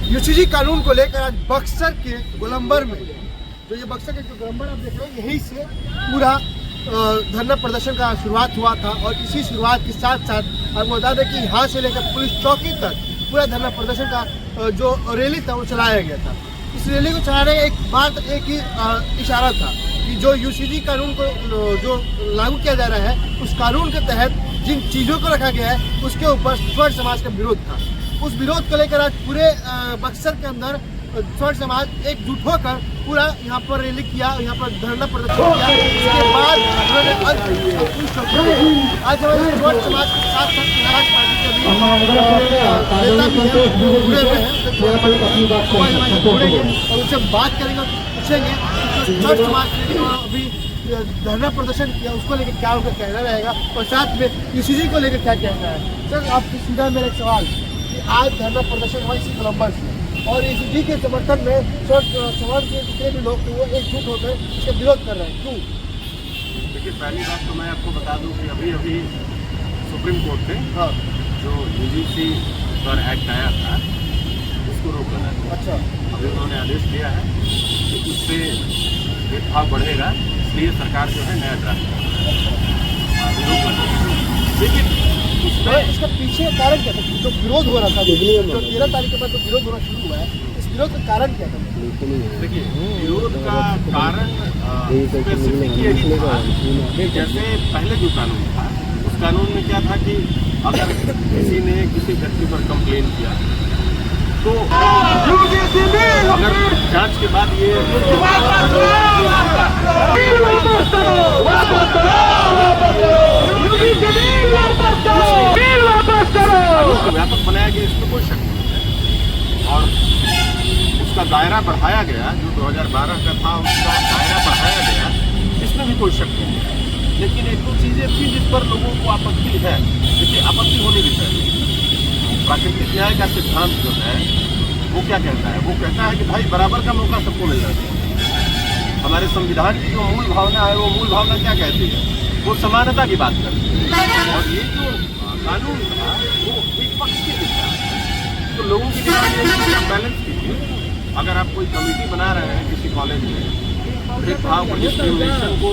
UCG कानून को लेकर आज बक्सर के गोलंबर में, जो ये बक्सर के गोलंबर आप देख रहे हैं, यहीं से पूरा धरना प्रदर्शन का शुरुआत हुआ था। और इसी शुरुआत के साथ साथ आपको बता दें कि यहाँ से लेकर पुलिस चौकी तक पूरा धरना प्रदर्शन का जो रैली था वो चलाया गया था। इस रैली को चलाने का एक ही इशारा था कि जो यूसीजी कानून को जो लागू किया जा रहा है, उस कानून के तहत जिन चीज़ों को रखा गया है उसके ऊपर स्वर्ण समाज का विरोध था। उस विरोध को लेकर आज पूरे बक्सर के अंदर स्वर्ण समाज एकजुट होकर पूरा यहाँ पर रैली किया, यहाँ पर धरना प्रदर्शन किया। इसके बाद उन्होंने आज हमारे स्वर्ण समाज के साथ साथ नाराज पार्टी के भी नेता भी जुड़े हुए हैं, जुड़ेंगे और उनसे बात करेंगे, पूछेंगे स्वर्ण समाज ने अभी धरना प्रदर्शन किया उसको लेकर क्या उनका कहना रहेगा और साथ में यूसीजी को लेकर क्या कहना है। सर, आपसे सीधा मेरा एक सवाल कि आज धरना प्रदर्शन हुआ इसी गोलंबर से और यूसीजी के समर्थन में समाज के जितने भी लोग थे वो एकजुट होकर इसका विरोध कर रहे हैं, क्यों? देखिए, पहली बात तो मैं आपको बता दूं कि अभी सुप्रीम कोर्ट ने जो यूजीसी पर एक्ट आया था उसको रोक लगा था। अच्छा, अभी उन्होंने आदेश दिया है कि उससे भेदभाव बढ़ेगा, इसलिए सरकार जो है नया ड्राफ्ट रोक लगा। लेकिन इसका पीछे कारण क्या था? जो विरोध हो रहा था, जो 13 तारीख के बाद जो विरोध होना शुरू हुआ है, इस विरोध का कारण क्या था? देखिए, विरोध का कारण स्पेसिफिक यही था कि जैसे पहले जो कानून था, उस कानून में क्या था कि अगर किसी ने किसी व्यक्ति पर कंप्लेन किया तो अगर जांच के बाद ये व्यापक बनाया गया, इसमें कोई शक नहीं है। और उसका दायरा बढ़ाया गया, जो 2012 का था उसका दायरा बढ़ाया गया, इसमें भी कोई शक नहीं है। लेकिन एक दो चीज़ें थी जिस पर लोगों को आपत्ति है। देखिए, आपत्ति होनी भी चाहिए। प्राकृतिक न्याय का सिद्धांत जो है वो क्या कहता है? वो कहता है कि भाई बराबर का मौका सबको मिलना चाहिए। हमारे संविधान की जो मूल भावना है, वो मूल भावना क्या कहती है? वो समानता की बात करती है। और ये जो कानून था वो एक पक्ष की दिशा है। तो लोगों की बैलेंस कीजिए। अगर आप कोई कमेटी बना रहे हैं किसी कॉलेज में भेदभाव डिस्क्रिमिनेशन को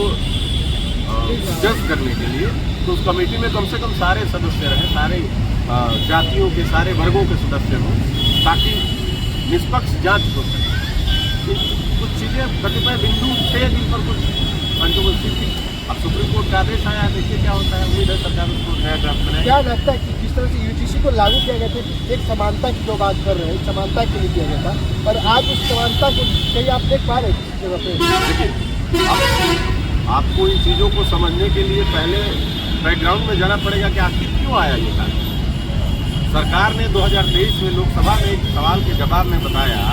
जज करने के लिए, तो उस कमेटी में कम से कम सारे सदस्य रहें, सारे जातियों के, सारे वर्गों के सदस्य हों, ताकि निष्पक्ष जांच हो सके। कुछ चीज़ें कतिपय बिंदु थे जिन पर कुछ कंट्रोवर्सी थी। अब सुप्रीम कोर्ट का आदेश आया, देखिए क्या होता है। उम्मीद है सरकार उसको नया ड्राफ्ट बनाए। क्या लगता है कि जिस तरह से यूजीसी को लागू किया गया था, एक समानता की जो बात कर रहे हैं, समानता के लिए किया गया था, और आज उस समानता को कहीं आप देख पा रहे हैं किसी जगह पे? देखिए, आपको इन चीज़ों को समझने के लिए पहले बैकग्राउंड में जाना पड़ेगा कि आखिर क्यों आया ये कानून। सरकार ने 2023 में लोकसभा में एक सवाल के जवाब में बताया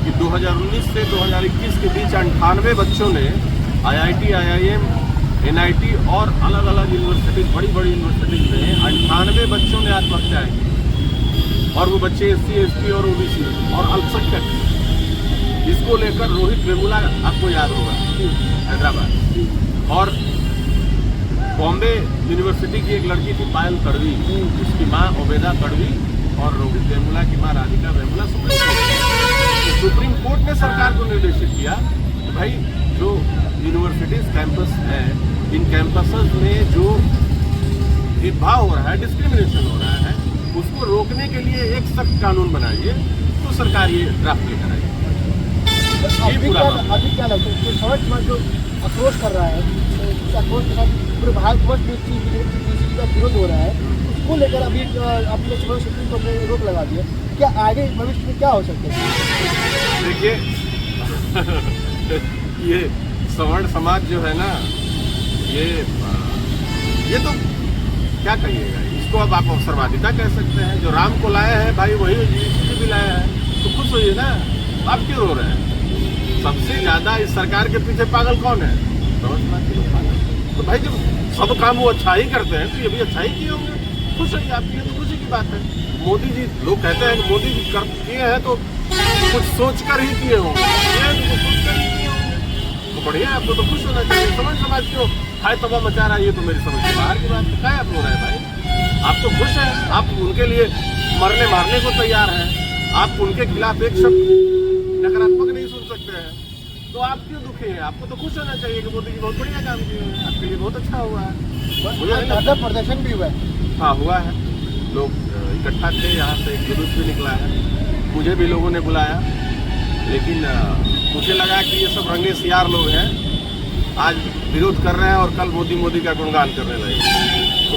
कि 2019 से 2021 के बीच 98 बच्चों ने IIT, IIM, NIT और अलग अलग यूनिवर्सिटीज, बड़ी बड़ी यूनिवर्सिटीज में 98 बच्चों ने आत्महत्या की। और वो बच्चे SC, ST और OBC और अल्पसंख्यक। इसको लेकर रोहित वेमुला, आपको याद होगा, हैदराबाद, और बॉम्बे यूनिवर्सिटी की एक लड़की थी पायल तड़वी, उसकी माँ ओबेदा तड़वी और रोहित वेमुला की माँ राधिका वेमुला सुप्रीम कोर्ट ने सरकार को निर्देशित किया कि भाई जो यूनिवर्सिटीज कैंपस है, इन कैंपसेस में जो भेदभाव हो रहा है, डिस्क्रिमिनेशन हो रहा है, उसको रोकने के लिए एक सख्त कानून बनाइए। तो सरकार ये ड्राफ्ट लेकर आई। अभी क्या लगता है समझ समाज जो अप्रोच कर रहा है, अप्रोच के साथ पूरे भारतवर्ष में यूजीसी का विरोध हो रहा है, उसको लेकर अभी अपने सुप्रीम कोर्ट ने रोक लगा दिया। क्या आगे भविष्य में क्या हो सकता है? देखिए, ये सवर्ण समाज जो है ना, ये तो क्या कहिएगा, इसको अब आप अवसरवादिता कह सकते हैं। जो राम को लाया है भाई, वही यूजीसी भी लाया है, तो खुश होइए ना। आप क्यों रो रहे हैं? सबसे ज्यादा इस सरकार के पीछे पागल कौन है? तो भाई जब सब काम वो अच्छा ही करते हैं तो ये भी अच्छा ही किए होंगे। खुश है आपके लिए, तो खुशी की बात है। मोदी जी, लोग कहते हैं कि मोदी जी किए हैं तो कुछ सोच कर ही किए होंगे, तो बढ़िया, आपको तो खुश होना चाहिए। समझ समाज क्यों हाय तबाह मचा रहा है? ये तो मेरी समझ के बाहर की बात है। क्या आप रो रहे हैं भाई? आप तो खुश हैं, आप उनके लिए मरने मारने को तैयार हैं। आप उनके खिलाफ एक शब्द नकारात्मक नहीं सुन सकते हैं, तो आप क्यों दुखी हैं? आपको तो खुश होना चाहिए कि मोदी जी बहुत बढ़िया काम किए हैं, आपके लिए बहुत अच्छा हुआ है। मुझे नहीं धरना प्रदर्शन भी हुआ है। हाँ हुआ है, लोग इकट्ठा थे, यहाँ से एक जुलूस भी निकला है, मुझे भी लोगों ने बुलाया, लेकिन मुझे लगा कि ये सब रंगे सियार लोग हैं, आज विरोध कर रहे हैं और कल मोदी का गुणगान करने लगे। तो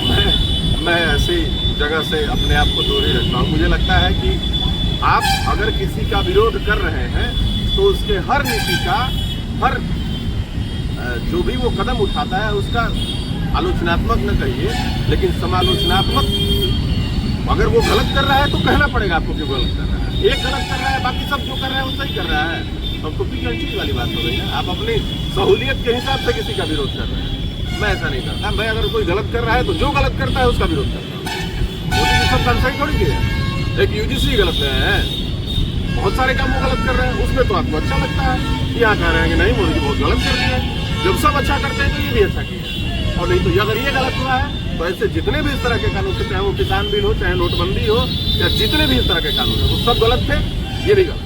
मैं ऐसी जगह से अपने आप को दूर ही रखता हूँ। मुझे लगता है कि आप अगर किसी का विरोध कर रहे हैं तो उसके हर नीति का, हर जो भी वो कदम उठाता है उसका आलोचनात्मक न कहिए, लेकिन समालोचनात्मक। अगर वो गलत कर रहा है तो कहना पड़ेगा आपको कि गलत कर रहा है। एक गलत कर रहा है, बाकी सब जो कर रहा है वो सही कर रहा है, तो आपको पीछे वाली बात हो गई ना। आप अपनी सहूलियत के हिसाब से किसी का विरोध कर रहे हैं। मैं ऐसा नहीं करता। मैं अगर कोई गलत कर रहा है तो जो गलत करता है उसका विरोध करता हूँ। मोदी जी सब काम सही थोड़ी किए, एक यूजीसी गलत है, बहुत सारे काम वो गलत कर रहे हैं, उसमें तो आपको अच्छा लगता है। यहाँ कह रहे हैं कि नहीं मोदी जी बहुत गलत कर दिया। जब सब अच्छा करते हैं तो ये भी अच्छा किया, और नहीं तो अगर ये गलत हुआ है तो ऐसे जितने भी इस तरह के कानून थे, चाहे वो किसान बिल हो, चाहे नोटबंदी हो, या जितने भी इस तरह के कानून है वो सब गलत थे, ये भी गलत।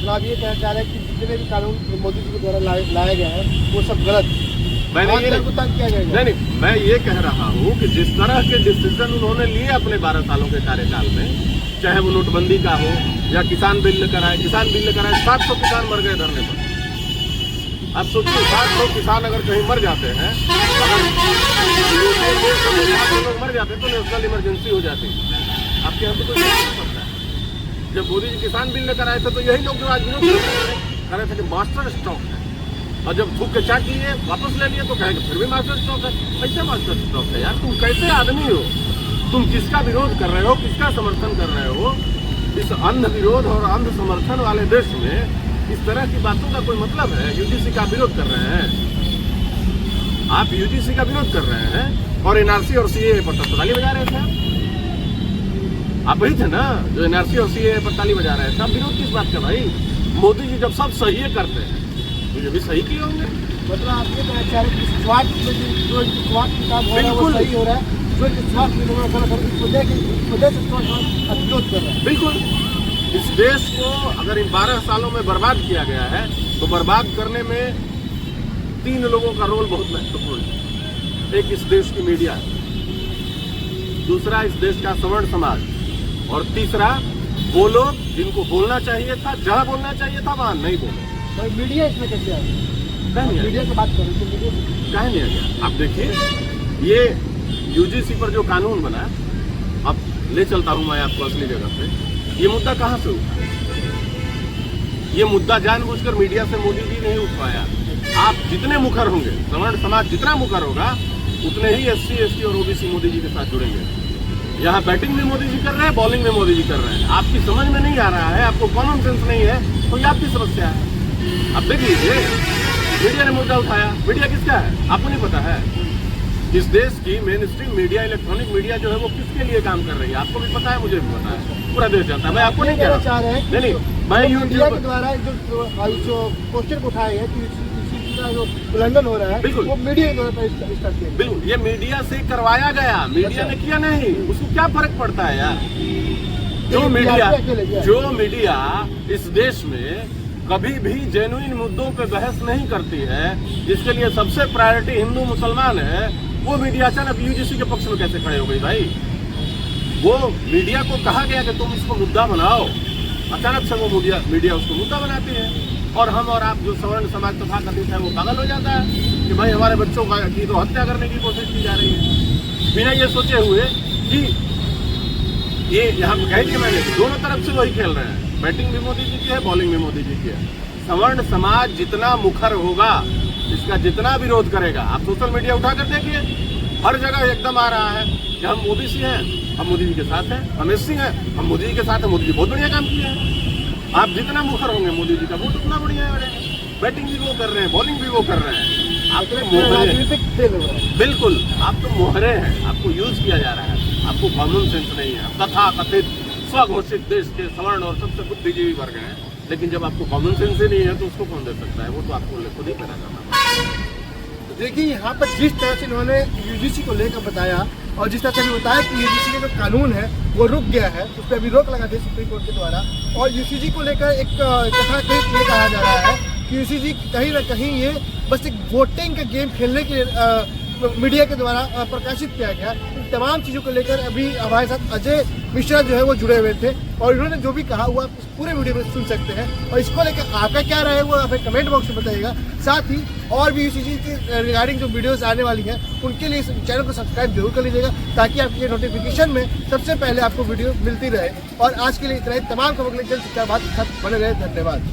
तो आप ये कहना चाह रहे हैं कि जितने भी कानून मोदी जी के द्वारा लाया गया है वो सब गलत, मैंने ये तंग किया जाएगा। नहीं, मैं ये कह रहा हूँ कि जिस तरह के डिसीजन उन्होंने लिए अपने 12 सालों के कार्यकाल में, चाहे वो नोटबंदी का हो या किसान बिल लेकर आए, 700 किसान मर गए धरने पर। अब सोचिए 700 किसान अगर कहीं मर जाते हैं, अगर लोग मर जाते तो नेशनल इमरजेंसी हो जाती। आपके यहाँ तो कोई नहीं पड़ता है। जब मोदी जी किसान बिल लेकर आए थे तो यही लोग जो आज विरोध कर रहे थे कि मास्टर स्ट्रोक है, और जब थूक के चाट लिए वापस ले लिए तो कहेंगे फिर भी मास्टर स्ट्रोक है। कैसे मास्टर स्ट्रोक है यार? तुम कैसे आदमी हो? तुम किसका विरोध कर रहे हो, किसका समर्थन कर रहे हो? इस अंध विरोध और अंध समर्थन वाले देश में इस तरह की बातों का कोई मतलब है? यूजीसी का विरोध कर रहे हैं आप, यूजीसी का विरोध कर रहे हैं और एनआरसी और सीएए पर तब ताली बजा रहे थे। आप वही थे ना जो एनआरसी और सीएए पर ताली बजा रहे थे। आप विरोध किस बात का भाई? मोदी जी जब सब सही करते हैं तो ये भी सही किए होंगे। मतलब आप ये कहना चाह रहे हैं कि स्वास्थ्य में जो स्वास्थ्य काम हो रहा है वो सही हो रहा है, जो स्वास्थ्य में गलत हो रहा है उसको देख विरोध कर रहा है। बिल्कुल, इस देश को अगर इन 12 सालों में बर्बाद किया गया है तो बर्बाद करने में 3 लोगों का रोल बहुत महत्वपूर्ण है। एक इस देश की मीडिया, दूसरा इस देश का सवर्ण समाज, और तीसरा वो लोग जिनको बोलना चाहिए था, जहां बोलना चाहिए था वहां नहीं बोले। तो मीडिया इसमें कैसे आ गया? मीडिया की बात करें तो मीडिया कहा नहीं आ गया। आप देखिए ये यूजीसी पर जो कानून बना, अब ले चलता हूं मैं आपको असली जगह पे। ये मुद्दा कहां से उठा? ये मुद्दा जानबूझकर मीडिया से मोदी जी नहीं उठवाया। आप जितने मुखर होंगे, सवर्ण समाज जितना मुखर होगा, उतने ही एससी, एसटी और ओबीसी मोदी जी के साथ जुड़ेंगे। यहाँ बैटिंग भी मोदी जी कर रहे हैं, बॉलिंग भी मोदी जी कर रहे हैं। आपकी समझ में नहीं आ रहा है, आपको कॉमन सेंस नहीं है, तो ये आपकी समस्या है। अब देख लीजिए, मीडिया ने मुद्दा उठाया। मीडिया किसका है आपको नहीं पता है? इस देश की main stream media, electronic media जो है वो किसके लिए काम कर रही है आपको भी पता है, मुझे भी पता है, पूरा देश जानता है। मैं आपको नहीं कह रहा हूँ, नहीं, मैं मीडिया के द्वारा जो क्वेश्चन उठाए हैं कि जो उल्लंघन हो रहा है, बिल्कुल वो मीडिया के द्वारा स्टार्ट किया। बिल्कुल, ये मीडिया से करवाया गया, मीडिया ने किया नहीं। उसको क्या फर्क पड़ता है यार? जो मीडिया इस देश में कभी भी जेन्युइन मुद्दों पे बहस नहीं करती है, जिसके लिए सबसे प्रायोरिटी हिंदू मुसलमान है, वो मीडिया अचानक यूजीसी के पक्ष में कैसे खड़े हो गई भाई? वो मीडिया को कहा गया कि तुम इसको मुद्दा बनाओ, अचानक से वो मीडिया उसको मुद्दा बनाती है, और हम और आप जो सवर्ण समाज तथा कथित है वो पागल हो जाता है कि भाई हमारे बच्चों की तो हत्या करने की कोशिश की जा रही है, बिना ये सोचे हुए कि ये यहाँ कह दिया मैंने, दोनों तरफ से वही खेल रहे हैं। बैटिंग भी मोदी जी की है, बॉलिंग भी मोदी जी की है। सवर्ण समाज जितना मुखर होगा, इसका जितना विरोध करेगा, आप सोशल मीडिया उठा कर देखिए, हर जगह एकदम आ रहा है कि हम ओबीसी हैं, हम मोदी जी के साथ हैं, हम एससी हैं, हम मोदी जी के साथ हैं, मोदी जी बहुत बढ़िया काम किए हैं। आप जितना मुखर होंगे मोदी जी का वोट उतना बढ़िया है। बैटिंग भी वो कर रहे हैं, बॉलिंग भी वो कर रहे हैं। आप बिल्कुल, आप तो मोहरे हैं, आपको यूज किया जा रहा है, आपको कॉमन सेंस नहीं है। तथा कथित स्वघोषित देश के सवर्ण और सबसे बुद्धिजीवी वर्ग हैं, लेकिन जब आपको कॉमन सेंस ही नहीं है तो उसको कौन दे सकता है? वो तो आपको खुद ही पैदा करना। देखिए यहाँ पर जिस तरह से इन्होंने यूजीसी को लेकर बताया और जिस तरह से अभी बताया कि यूजीसी का जो कानून है वो रुक गया है, उस पर अभी रोक लगा दी सुप्रीम कोर्ट के द्वारा। और यूजीसी को लेकर एक कथा ये कहा जा रहा है कि यूजीसी कहीं ना कहीं ये बस एक वोटिंग का गेम खेलने के लिए मीडिया के द्वारा प्रकाशित किया गया। इन तमाम चीज़ों को लेकर अभी हमारे साथ अजय मिश्रा जो है वो जुड़े हुए थे और इन्होंने जो भी कहा हुआ आप पूरे वीडियो में सुन सकते हैं। और इसको लेकर आपका क्या राय है वो हमें कमेंट बॉक्स में बताइएगा। साथ ही और भी यूसीसी के रिगार्डिंग जो वीडियोस आने वाली हैं उनके लिए इस चैनल को सब्सक्राइब जरूर कर लीजिएगा ताकि आपके नोटिफिकेशन में सबसे पहले आपको वीडियो मिलती रहे। और आज के लिए इतना ही, तमाम खबरों के लिए जल्द से जल्द बात बने रहे। धन्यवाद।